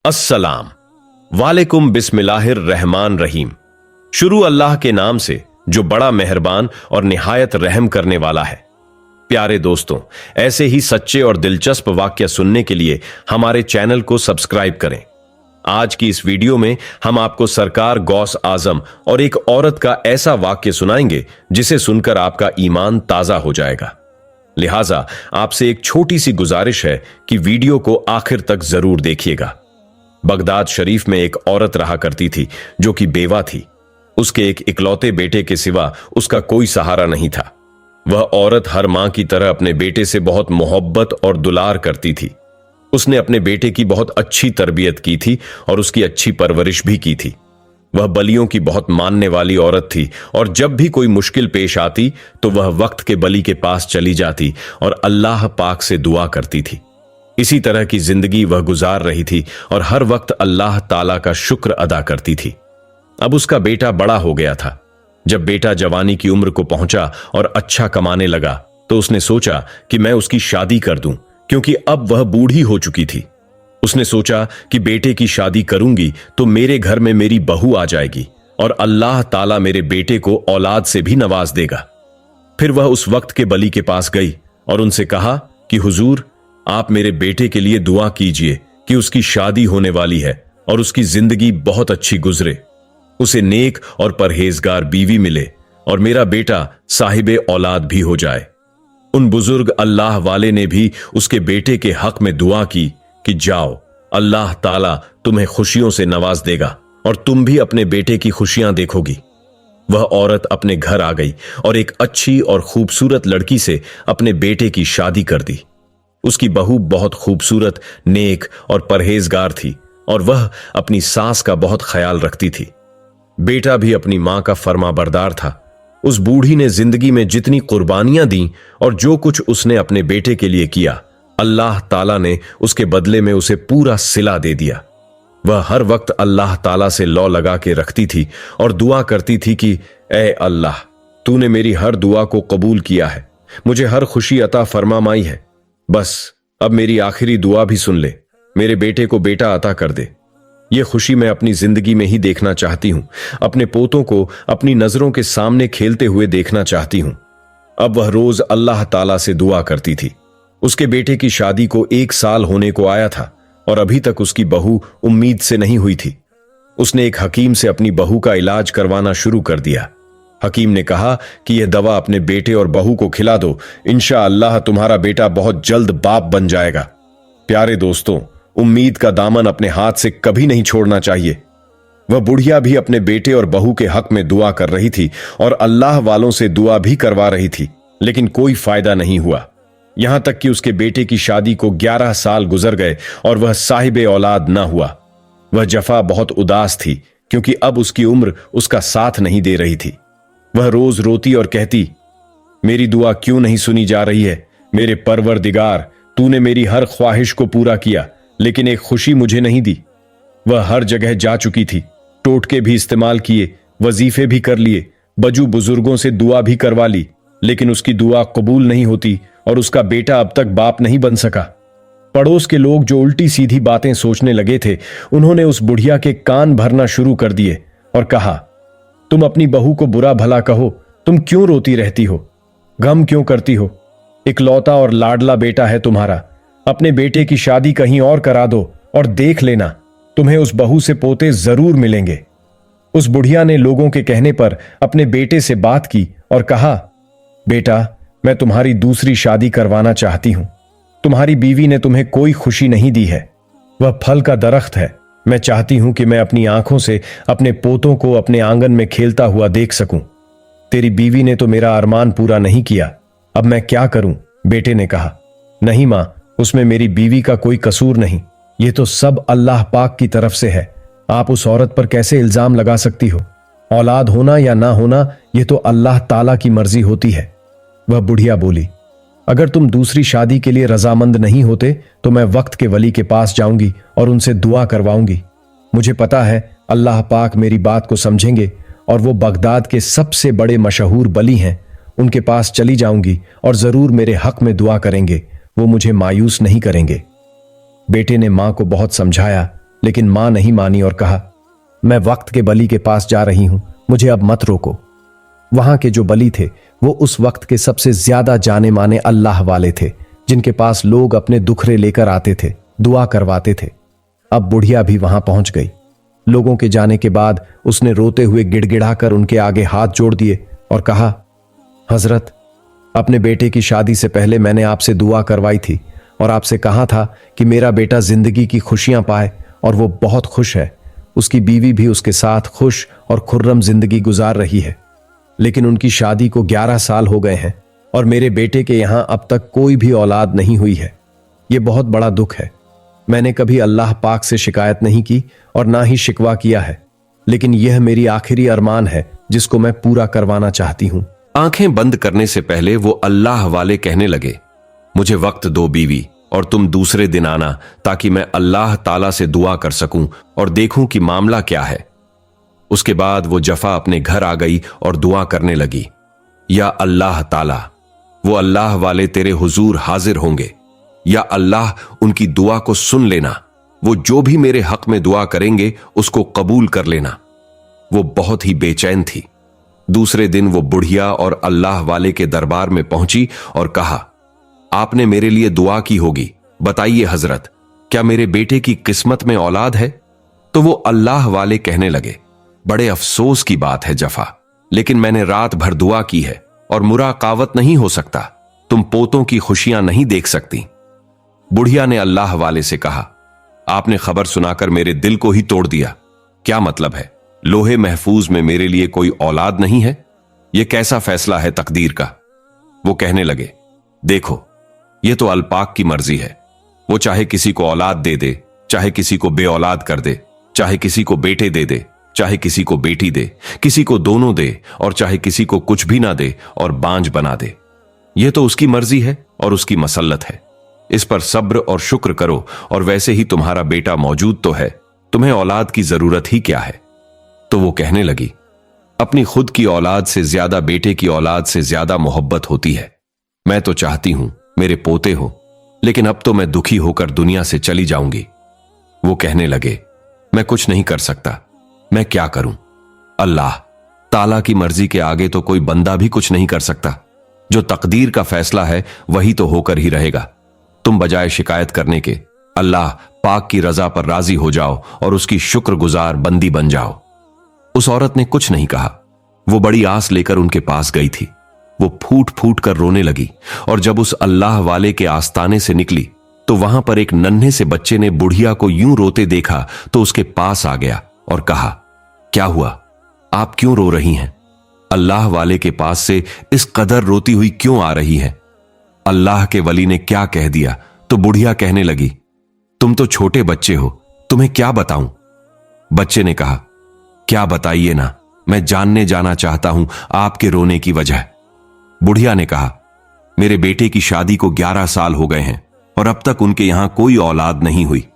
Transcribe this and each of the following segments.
अस्सलाम वालेकुम बिस्मिल्लाहिर रहमान रहीम। शुरू अल्लाह के नाम से जो बड़ा मेहरबान और निहायत रहम करने वाला है। प्यारे दोस्तों, ऐसे ही सच्चे और दिलचस्प वाक्य सुनने के लिए हमारे चैनल को सब्सक्राइब करें। आज की इस वीडियो में हम आपको सरकार गौस आजम और एक औरत का ऐसा वाक्य सुनाएंगे जिसे सुनकर आपका ईमान ताजा हो जाएगा। लिहाजा आपसे एक छोटी सी गुजारिश है कि वीडियो को आखिर तक जरूर देखिएगा। बगदाद शरीफ में एक औरत रहा करती थी जो कि बेवा थी। उसके एक इकलौते बेटे के सिवा उसका कोई सहारा नहीं था। वह औरत हर मां की तरह अपने बेटे से बहुत मोहब्बत और दुलार करती थी। उसने अपने बेटे की बहुत अच्छी तरबियत की थी और उसकी अच्छी परवरिश भी की थी। वह बलियों की बहुत मानने वाली औरत थी और जब भी कोई मुश्किल पेश आती तो वह वक्त के बली के पास चली जाती और अल्लाह पाक से दुआ करती थी। इसी तरह की जिंदगी वह गुजार रही थी और हर वक्त अल्लाह ताला का शुक्र अदा करती थी। अब उसका बेटा बड़ा हो गया था। जब बेटा जवानी की उम्र को पहुंचा और अच्छा कमाने लगा तो उसने सोचा कि मैं उसकी शादी कर दूं, क्योंकि अब वह बूढ़ी हो चुकी थी। उसने सोचा कि बेटे की शादी करूंगी तो मेरे घर में मेरी बहू आ जाएगी और अल्लाह ताला मेरे बेटे को औलाद से भी नवाज देगा। फिर वह उस वक्त के बली के पास गई और उनसे कहा कि हुजूर, आप मेरे बेटे के लिए दुआ कीजिए कि उसकी शादी होने वाली है और उसकी जिंदगी बहुत अच्छी गुजरे, उसे नेक और परहेजगार बीवी मिले और मेरा बेटा साहिबे औलाद भी हो जाए। उन बुजुर्ग अल्लाह वाले ने भी उसके बेटे के हक में दुआ की कि जाओ, अल्लाह ताला तुम्हें खुशियों से नवाज देगा और तुम भी अपने बेटे की खुशियां देखोगी। वह औरत अपने घर आ गई और एक अच्छी और खूबसूरत लड़की से अपने बेटे की शादी कर दी। उसकी बहू बहुत खूबसूरत, नेक और परहेजगार थी और वह अपनी सास का बहुत ख्याल रखती थी। बेटा भी अपनी मां का फर्माबरदार था। उस बूढ़ी ने जिंदगी में जितनी कुर्बानियां दी और जो कुछ उसने अपने बेटे के लिए किया, अल्लाह ताला ने उसके बदले में उसे पूरा सिला दे दिया। वह हर वक्त अल्लाह ताला से लौ लगा के रखती थी और दुआ करती थी कि ए अल्लाह, तूने मेरी हर दुआ को कबूल किया है, मुझे हर खुशी अता फरमामाई है। बस अब मेरी आखिरी दुआ भी सुन ले, मेरे बेटे को बेटा अता कर दे। यह खुशी मैं अपनी जिंदगी में ही देखना चाहती हूं। अपने पोतों को अपनी नजरों के सामने खेलते हुए देखना चाहती हूं। अब वह रोज अल्लाह ताला से दुआ करती थी। उसके बेटे की शादी को 1 साल होने को आया था और अभी तक उसकी बहू उम्मीद से नहीं हुई थी। उसने एक हकीम से अपनी बहू का इलाज करवाना शुरू कर दिया। हकीम ने कहा कि यह दवा अपने बेटे और बहू को खिला दो, इंशाअल्लाह तुम्हारा बेटा बहुत जल्द बाप बन जाएगा। प्यारे दोस्तों, उम्मीद का दामन अपने हाथ से कभी नहीं छोड़ना चाहिए। वह बुढ़िया भी अपने बेटे और बहू के हक में दुआ कर रही थी और अल्लाह वालों से दुआ भी करवा रही थी, लेकिन कोई फायदा नहीं हुआ। यहां तक कि उसके बेटे की शादी को 11 साल गुजर गए और वह साहिबे औलाद न हुआ। वह जफा बहुत उदास थी क्योंकि अब उसकी उम्र उसका साथ नहीं दे रही थी। वह रोज रोती और कहती, मेरी दुआ क्यों नहीं सुनी जा रही है? मेरे परवरदिगार, तूने मेरी हर ख्वाहिश को पूरा किया, लेकिन एक खुशी मुझे नहीं दी। वह हर जगह जा चुकी थी, टोटके भी इस्तेमाल किए, वजीफे भी कर लिए, बजू बुजुर्गों से दुआ भी करवा ली, लेकिन उसकी दुआ कबूल नहीं होती और उसका बेटा अब तक बाप नहीं बन सका। पड़ोस के लोग जो उल्टी सीधी बातें सोचने लगे थे, उन्होंने उस बुढ़िया के कान भरना शुरू कर दिए और कहा, तुम अपनी बहू को बुरा भला कहो, तुम क्यों रोती रहती हो, गम क्यों करती हो? इकलौता और लाडला बेटा है तुम्हारा, अपने बेटे की शादी कहीं और करा दो और देख लेना, तुम्हें उस बहू से पोते जरूर मिलेंगे। उस बुढ़िया ने लोगों के कहने पर अपने बेटे से बात की और कहा, बेटा, मैं तुम्हारी दूसरी शादी करवाना चाहती हूं। तुम्हारी बीवी ने तुम्हें कोई खुशी नहीं दी है। वह फल का दरख्त है। मैं चाहती हूं कि मैं अपनी आंखों से अपने पोतों को अपने आंगन में खेलता हुआ देख सकूं। तेरी बीवी ने तो मेरा अरमान पूरा नहीं किया, अब मैं क्या करूं? बेटे ने कहा, नहीं मां, उसमें मेरी बीवी का कोई कसूर नहीं, यह तो सब अल्लाह पाक की तरफ से है। आप उस औरत पर कैसे इल्जाम लगा सकती हो? औलाद होना या ना होना, यह तो अल्लाह ताला की मर्जी होती है। वह बुढ़िया बोली, अगर तुम दूसरी शादी के लिए रजामंद नहीं होते तो मैं वक्त के वली के पास जाऊंगी और उनसे दुआ करवाऊंगी। मुझे पता है अल्लाह पाक मेरी बात को समझेंगे और वो बगदाद के सबसे बड़े मशहूर बली हैं। उनके पास चली जाऊंगी और जरूर मेरे हक में दुआ करेंगे, वो मुझे मायूस नहीं करेंगे। बेटे ने मां को बहुत समझाया लेकिन मां नहीं मानी और कहा, मैं वक्त के बली के पास जा रही हूं, मुझे अब मत रोको। वहां के जो बली थे वो उस वक्त के सबसे ज्यादा जाने माने अल्लाह वाले थे, जिनके पास लोग अपने दुखरे लेकर आते थे, दुआ करवाते थे। अब बुढ़िया भी वहां पहुंच गई। लोगों के जाने के बाद उसने रोते हुए गिड़गिड़ाकर उनके आगे हाथ जोड़ दिए और कहा, हजरत, अपने बेटे की शादी से पहले मैंने आपसे दुआ करवाई थी और आपसे कहा था कि मेरा बेटा जिंदगी की खुशियां पाए, और वो बहुत खुश है। उसकी बीवी भी उसके साथ खुश और खुर्रम जिंदगी गुजार रही है। लेकिन उनकी शादी को 11 साल हो गए हैं और मेरे बेटे के यहां अब तक कोई भी औलाद नहीं हुई है। ये बहुत बड़ा दुख है। मैंने कभी अल्लाह पाक से शिकायत नहीं की और ना ही शिकवा किया है, लेकिन यह मेरी आखिरी अरमान है जिसको मैं पूरा करवाना चाहती हूं। आंखें बंद करने से पहले वो अल्लाह वाले कहने लगे, मुझे वक्त दो बीवी, और तुम दूसरे दिन आना ताकि मैं अल्लाह ताला से दुआ कर सकूं और देखूं कि मामला क्या है। उसके बाद वो जफा अपने घर आ गई और दुआ करने लगी, या अल्लाह ताला, वो अल्लाह वाले तेरे हुजूर हाजिर होंगे। या अल्लाह, उनकी दुआ को सुन लेना। वो जो भी मेरे हक में दुआ करेंगे उसको कबूल कर लेना। वो बहुत ही बेचैन थी। दूसरे दिन वो बुढ़िया और अल्लाह वाले के दरबार में पहुंची और कहा, आपने मेरे लिए दुआ की होगी, बताइए हजरत, क्या मेरे बेटे की किस्मत में औलाद है? तो वो अल्लाह वाले कहने लगे, बड़े अफसोस की बात है जफा, लेकिन मैंने रात भर दुआ की है और मुराकावत नहीं हो सकता। तुम पोतों की खुशियां नहीं देख सकती। बुढ़िया ने अल्लाह वाले से कहा, आपने खबर सुनाकर मेरे दिल को ही तोड़ दिया। क्या मतलब है? लोहे महफूज में मेरे लिए कोई औलाद नहीं है? यह कैसा फैसला है तकदीर का? वो कहने लगे, देखो, यह तो अल्पाक की मर्जी है। वो चाहे किसी को औलाद दे दे, चाहे किसी को बे औलाद कर दे, चाहे किसी को बेटे दे दे, चाहे किसी को बेटी दे, किसी को दोनों दे, और चाहे किसी को कुछ भी ना दे और बांझ बना दे। यह तो उसकी मर्जी है और उसकी मसल्लत है। इस पर सब्र और शुक्र करो, और वैसे ही तुम्हारा बेटा मौजूद तो है, तुम्हें औलाद की जरूरत ही क्या है? तो वो कहने लगी, अपनी खुद की औलाद से ज्यादा बेटे की औलाद से ज्यादा मोहब्बत होती है। मैं तो चाहती हूं मेरे पोते हो, लेकिन अब तो मैं दुखी होकर दुनिया से चली जाऊंगी। वो कहने लगे, मैं कुछ नहीं कर सकता, मैं क्या करूं? अल्लाह ताला की मर्जी के आगे तो कोई बंदा भी कुछ नहीं कर सकता। जो तकदीर का फैसला है वही तो होकर ही रहेगा। तुम बजाय शिकायत करने के अल्लाह पाक की रजा पर राजी हो जाओ और उसकी शुक्रगुजार बंदी बन जाओ। उस औरत ने कुछ नहीं कहा। वो बड़ी आस लेकर उनके पास गई थी। वो फूट फूट कर रोने लगी, और जब उस अल्लाह वाले के आस्ताने से निकली तो वहां पर एक नन्हे से बच्चे ने बुढ़िया को यूं रोते देखा तो उसके पास आ गया और कहा, क्या हुआ? आप क्यों रो रही हैं? अल्लाह वाले के पास से इस कदर रोती हुई क्यों आ रही है? अल्लाह के वली ने क्या कह दिया? तो बुढ़िया कहने लगी, तुम तो छोटे बच्चे हो, तुम्हें क्या बताऊं? बच्चे ने कहा, क्या बताइए ना, मैं जानने जाना चाहता हूं आपके रोने की वजह। बुढ़िया ने कहा, मेरे बेटे की शादी को 11 साल हो गए हैं और अब तक उनके यहां कोई औलाद नहीं हुई।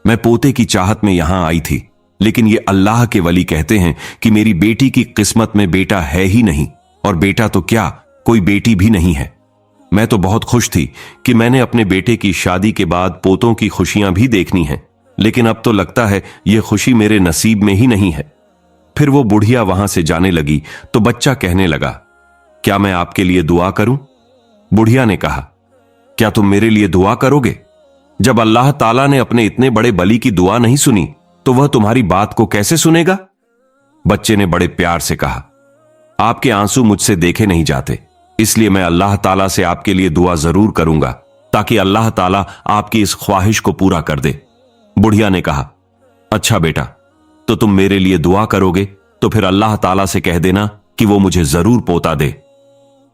मैं पोते की चाहत में यहां आई थी, लेकिन ये अल्लाह के वली कहते हैं कि मेरी बेटी की किस्मत में बेटा है ही नहीं, और बेटा तो क्या, कोई बेटी भी नहीं है। मैं तो बहुत खुश थी कि मैंने अपने बेटे की शादी के बाद पोतों की खुशियां भी देखनी हैं, लेकिन अब तो लगता है यह खुशी मेरे नसीब में ही नहीं है। फिर वो बुढ़िया वहां से जाने लगी तो बच्चा कहने लगा, क्या मैं आपके लिए दुआ करूं? बुढ़िया ने कहा, क्या तुम मेरे लिए दुआ करोगे? जब अल्लाह ताला ने अपने इतने बड़े बली की दुआ नहीं सुनी तो वह तुम्हारी बात को कैसे सुनेगा? बच्चे ने बड़े प्यार से कहा, आपके आंसू मुझसे देखे नहीं जाते, इसलिए मैं अल्लाह ताला से आपके लिए दुआ जरूर करूंगा ताकि अल्लाह ताला आपकी इस ख्वाहिश को पूरा कर दे। बुढ़िया ने कहा, अच्छा बेटा, तो तुम मेरे लिए दुआ करोगे तो फिर अल्लाह ताला से कह देना कि वो मुझे जरूर पोता दे।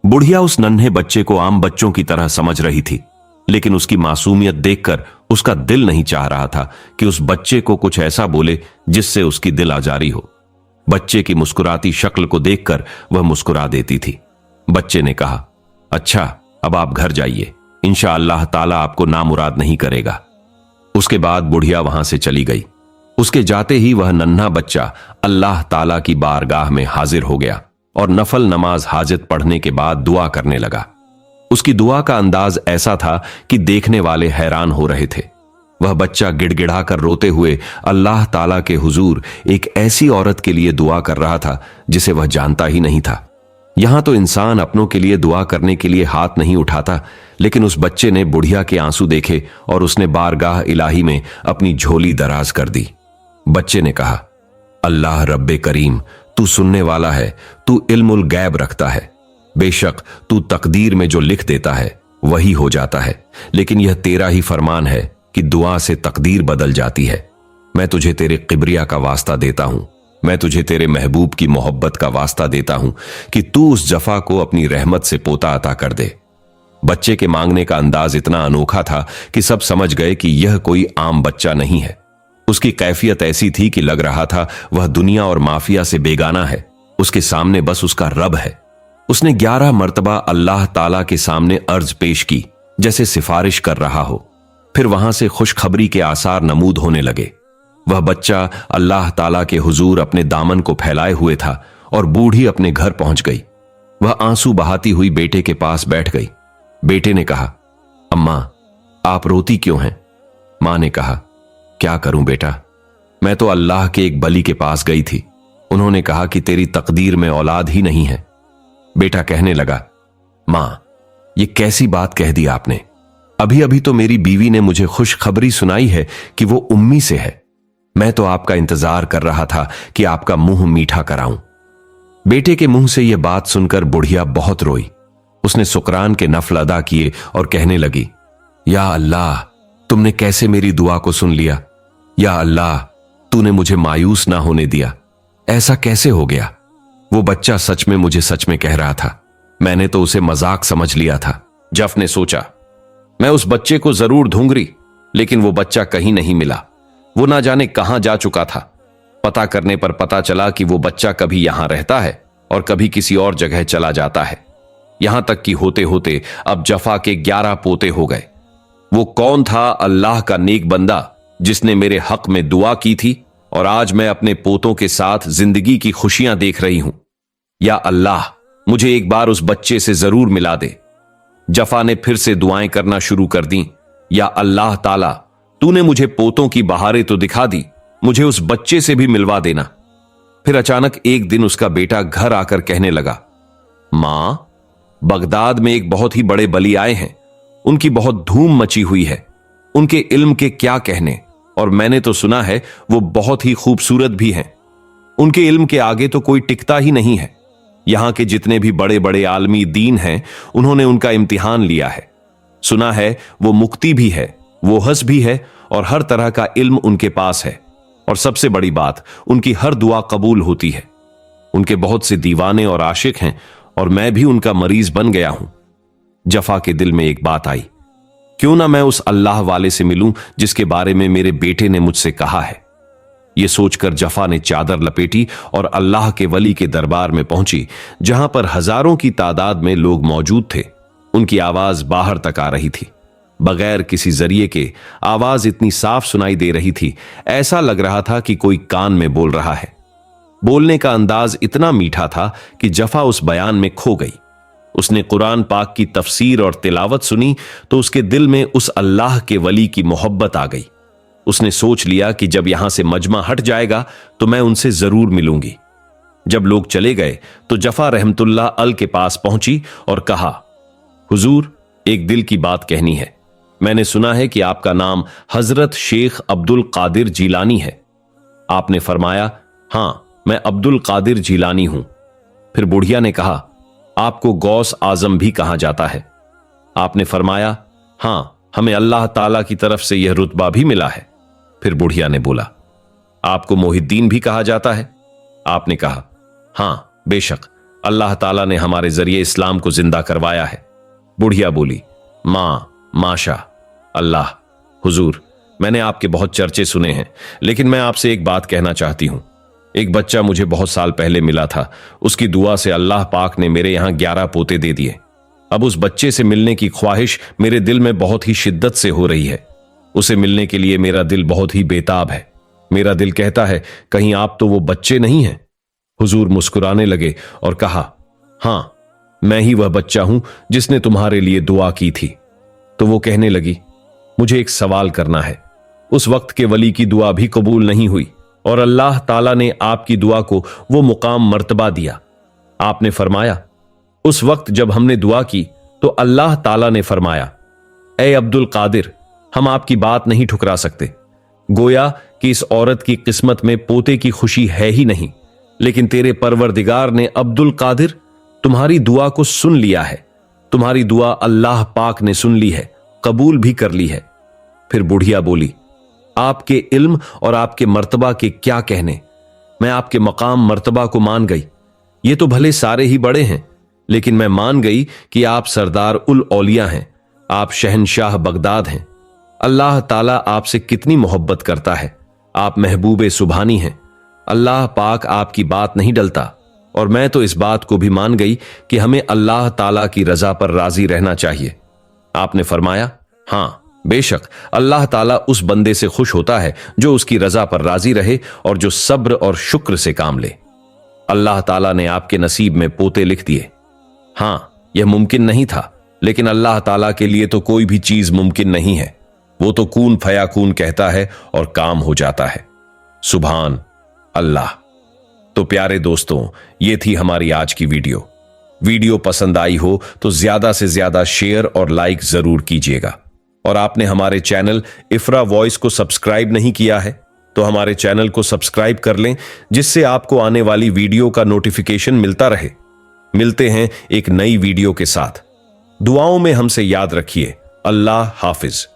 बुढ़िया उस नन्हे बच्चे को आम बच्चों की तरह समझ रही थी, लेकिन उसकी मासूमियत देखकर उसका दिल नहीं चाह रहा था कि उस बच्चे को कुछ ऐसा बोले जिससे उसकी दिल आजारी हो। बच्चे की मुस्कुराती शक्ल को देखकर वह मुस्कुरा देती थी। बच्चे ने कहा, अच्छा, अब आप घर जाइए, इंशाअल्लाह ताला आपको नामुराद नहीं करेगा। उसके बाद बुढ़िया वहां से चली गई। उसके जाते ही वह नन्हा बच्चा अल्लाह ताला की बारगाह में हाजिर हो गया और नफल नमाज हाजत पढ़ने के बाद दुआ करने लगा। उसकी दुआ का अंदाज ऐसा था कि देखने वाले हैरान हो रहे थे। वह बच्चा गिड़गिड़ाकर रोते हुए अल्लाह ताला के हुजूर एक ऐसी औरत के लिए दुआ कर रहा था जिसे वह जानता ही नहीं था। यहां तो इंसान अपनों के लिए दुआ करने के लिए हाथ नहीं उठाता, लेकिन उस बच्चे ने बुढ़िया के आंसू देखे और उसने बारगाह इलाही में अपनी झोली दराज कर दी। बच्चे ने कहा, अल्लाह रब्बे करीम, तू सुनने वाला है, तू इल्मुल गैब रखता है। बेशक तू तकदीर में जो लिख देता है वही हो जाता है, लेकिन यह तेरा ही फरमान है कि दुआ से तकदीर बदल जाती है। मैं तुझे तेरे किबरिया का वास्ता देता हूं, मैं तुझे तेरे महबूब की मोहब्बत का वास्ता देता हूं कि तू उस जफा को अपनी रहमत से पोता अता कर दे। बच्चे के मांगने का अंदाज इतना अनोखा था कि सब समझ गए कि यह कोई आम बच्चा नहीं है। उसकी कैफियत ऐसी थी कि लग रहा था वह दुनिया और माफिया से बेगाना है, उसके सामने बस उसका रब है। उसने 11 मर्तबा अल्लाह ताला के सामने अर्ज पेश की जैसे सिफारिश कर रहा हो। फिर वहां से खुशखबरी के आसार नमूद होने लगे। वह बच्चा अल्लाह ताला के हुजूर अपने दामन को फैलाए हुए था और बूढ़ी अपने घर पहुंच गई। वह आंसू बहाती हुई बेटे के पास बैठ गई। बेटे ने कहा, अम्मा आप रोती क्यों हैं? मां ने कहा, क्या करूं बेटा, मैं तो अल्लाह के एक बली के पास गई थी, उन्होंने कहा कि तेरी तकदीर में औलाद ही नहीं है। बेटा कहने लगा, मां ये कैसी बात कह दी आपने, अभी अभी तो मेरी बीवी ने मुझे खुशखबरी सुनाई है कि वो उम्मी से है। मैं तो आपका इंतजार कर रहा था कि आपका मुंह मीठा कराऊं। बेटे के मुंह से यह बात सुनकर बुढ़िया बहुत रोई। उसने शुक्रान के नफल अदा किए और कहने लगी, या अल्लाह तुमने कैसे मेरी दुआ को सुन लिया। या अल्लाह तूने मुझे मायूस ना होने दिया। ऐसा कैसे हो गया? वो बच्चा सच में मुझे सच में कह रहा था, मैंने तो उसे मजाक समझ लिया था। जफ ने सोचा, मैं उस बच्चे को जरूर ढूंढी, लेकिन वो बच्चा कहीं नहीं मिला। वो ना जाने कहां जा चुका था। पता करने पर पता चला कि वो बच्चा कभी यहां रहता है और कभी किसी और जगह चला जाता है। यहां तक कि होते होते अब जफा के 11 पोते हो गए। वो कौन था अल्लाह का नेक बंदा जिसने मेरे हक में दुआ की थी और आज मैं अपने पोतों के साथ जिंदगी की खुशियां देख रही हूं। या अल्लाह मुझे एक बार उस बच्चे से जरूर मिला दे। जफा ने फिर से दुआएं करना शुरू कर दी, या अल्लाह ताला तूने मुझे पोतों की बहारें तो दिखा दी, मुझे उस बच्चे से भी मिलवा देना। फिर अचानक एक दिन उसका बेटा घर आकर कहने लगा, मां बगदाद में एक बहुत ही बड़े बली आए हैं, उनकी बहुत धूम मची हुई है, उनके इल्म के क्या कहने, और मैंने तो सुना है वो बहुत ही खूबसूरत भी हैं। उनके इल्म के आगे तो कोई टिकता ही नहीं है। यहां के जितने भी बड़े बड़े आलमी दीन हैं उन्होंने उनका इम्तिहान लिया है। सुना है वो मुक्ति भी है, वो हस भी है और हर तरह का इल्म उनके पास है। और सबसे बड़ी बात, उनकी हर दुआ कबूल होती है। उनके बहुत से दीवाने और आशिक हैं और मैं भी उनका मरीज बन गया हूं। जफा के दिल में एक बात आई, क्यों ना मैं उस अल्लाह वाले से मिलूं जिसके बारे में मेरे बेटे ने मुझसे कहा है। यह सोचकर जफा ने चादर लपेटी और अल्लाह के वली के दरबार में पहुंची, जहां पर हजारों की तादाद में लोग मौजूद थे। उनकी आवाज बाहर तक आ रही थी। बगैर किसी जरिए के आवाज इतनी साफ सुनाई दे रही थी, ऐसा लग रहा था कि कोई कान में बोल रहा है। बोलने का अंदाज इतना मीठा था कि जफा उस बयान में खो गई। उसने कुरान पाक की तफसीर और तिलावत सुनी तो उसके दिल में उस अल्लाह के वली की मोहब्बत आ गई। उसने सोच लिया कि जब यहां से मजमा हट जाएगा तो मैं उनसे जरूर मिलूंगी। जब लोग चले गए तो जफा रहमतुल्लाह अल के पास पहुंची और कहा, हुजूर एक दिल की बात कहनी है। मैंने सुना है कि आपका नाम हजरत शेख अब्दुल कादिर जीलानी है। आपने फरमाया, हां मैं अब्दुल कादिर जीलानी हूं। फिर बुढ़िया ने कहा, आपको गौस आजम भी कहा जाता है। आपने फरमाया, हां हमें अल्लाह ताला की तरफ से यह रुतबा भी मिला है। फिर बुढ़िया ने बोला, आपको मोहिद्दीन भी कहा जाता है। आपने कहा, हां बेशक अल्लाह ताला ने हमारे जरिए इस्लाम को जिंदा करवाया है। बुढ़िया बोली, माशा अल्लाह, हुजूर मैंने आपके बहुत चर्चे सुने हैं, लेकिन मैं आपसे एक बात कहना चाहती हूं। एक बच्चा मुझे बहुत साल पहले मिला था, उसकी दुआ से अल्लाह पाक ने मेरे यहां 11 पोते दे दिए। अब उस बच्चे से मिलने की ख्वाहिश मेरे दिल में बहुत ही शिद्दत से हो रही है। उसे मिलने के लिए मेरा दिल बहुत ही बेताब है। मेरा दिल कहता है कहीं आप तो वो बच्चे नहीं हैं। हुजूर मुस्कुराने लगे और कहा, हां मैं ही वह बच्चा हूं जिसने तुम्हारे लिए दुआ की थी। तो वो कहने लगी, मुझे एक सवाल करना है, उस वक्त के वली की दुआ भी कबूल नहीं हुई और अल्लाह ताला ने आपकी दुआ को वो मुकाम मर्तबा दिया। आपने फरमाया, उस वक्त जब हमने दुआ की तो अल्लाह ताला ने फरमाया, ए अब्दुल कादिर, हम आपकी बात नहीं ठुकरा सकते। गोया कि इस औरत की किस्मत में पोते की खुशी है ही नहीं, लेकिन तेरे परवरदिगार ने अब्दुल कादिर तुम्हारी दुआ को सुन लिया है। तुम्हारी दुआ अल्लाह पाक ने सुन ली है, कबूल भी कर ली है। फिर बुढ़िया बोली, आपके इल्म और आपके मर्तबा के क्या कहने, मैं आपके मकाम मर्तबा को मान गई। ये तो भले सारे ही बड़े हैं, लेकिन मैं मान गई कि आप सरदार उल औलिया हैं, आप शहनशाह बगदाद हैं। अल्लाह ताला आपसे कितनी मोहब्बत करता है, आप महबूबे सुभानी हैं। अल्लाह पाक आपकी बात नहीं डलता और मैं तो इस बात को भी मान गई कि हमें अल्लाह ताला की रजा पर राजी रहना चाहिए। आपने फरमाया, हां, बेशक अल्लाह ताला उस बंदे से खुश होता है जो उसकी रजा पर राजी रहे और जो सब्र और शुक्र से काम ले। अल्लाह ताला ने आपके नसीब में पोते लिख दिए। हां, यह मुमकिन नहीं था, लेकिन अल्लाह ताला के लिए तो कोई भी चीज मुमकिन नहीं है। वो तो कून फयाकून कहता है और काम हो जाता है। सुभान अल्लाह। तो प्यारे दोस्तों, ये थी हमारी आज की वीडियो पसंद आई हो तो ज्यादा से ज्यादा शेयर और लाइक जरूर कीजिएगा। और आपने हमारे चैनल इफ्रा वॉइस को सब्सक्राइब नहीं किया है तो हमारे चैनल को सब्सक्राइब कर लें, जिससे आपको आने वाली वीडियो का नोटिफिकेशन मिलता रहे। मिलते हैं एक नई वीडियो के साथ। दुआओं में हमसे याद रखिए। अल्लाह हाफिज।